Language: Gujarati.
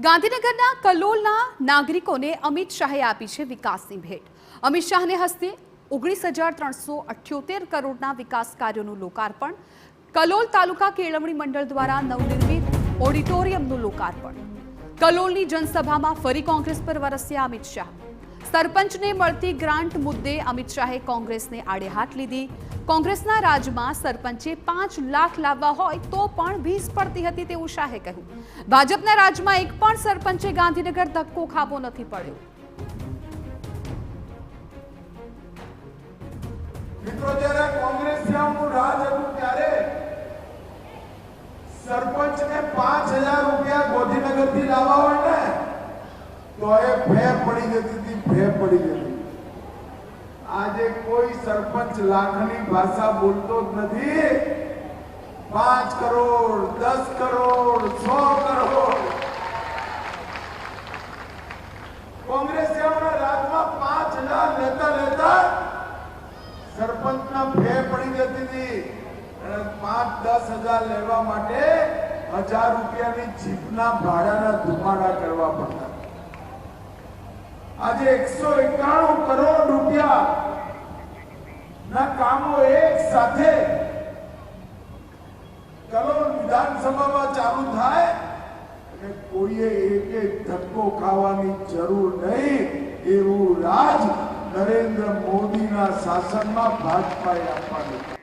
ગાંધીનગરના કલોલના નાગરિકોને અમિત શાહે આપી છે વિકાસની ભેટ। અમિત શાહને હસ્તે 19,378 કરોડના વિકાસ કાર્યોનું લોકાર્પણ। કલોલ તાલુકા કેળવણી મંડળ દ્વારા નવનિર્મિત ઓડિટોરિયમનું લોકાર્પણ। કલોલની જનસભામાં ફરી કોંગ્રેસ પર વરસ્યા અમિત શાહ। સરપંચને મળતી ગ્રાન્ટ મુદ્દે અમિત શાહે કોંગ્રેસને આડે હાથ લીધી। કોંગ્રેસના રાજમાં સરપંચે 5 લાખ લાવવા હોય તો પણ ભીસ પડતી હતી તેવું શાહે કહ્યું। ભાજપના રાજમાં એક પણ સરપંચે ગાંધીનગર ધક્કો ખાવો નથી પડ્યો। મિત્રો, જ્યારે કોંગ્રેસિયાઓનું રાજ હતું ત્યારે સરપંચને 5000 રૂપિયા ગાંધીનગરથી લાવવા હોય ને તો એ ભે પડી જતી હતી, ભે પડી જતી। આજે કોઈ સરપંચ લાખની ભાષા બોલતો જ નથી। 5 કરોડ, 10 કરોડ, 100 કરોડ કોંગ્રેસિયાઓના રાજમાં 5000 લેતા લેતા સરપંચના ભે પડી જતી હતી અને 5-10 હજાર લેવા માટે 1000 રૂપિયાની જીપના ભાડાના ધુમાડા કરવા પડતા। આજે 191 કરોડ રૂપિયા ના કામો એક સાથે કલોલ વિધાનસભામાં ચાલુ થાય અને કોઈએ એક ધક્કો ખાવાની જરૂર નહીં। એવું રાજ નરેન્દ્ર મોદીના શાસનમાં ભાજપાએ આપવાનું।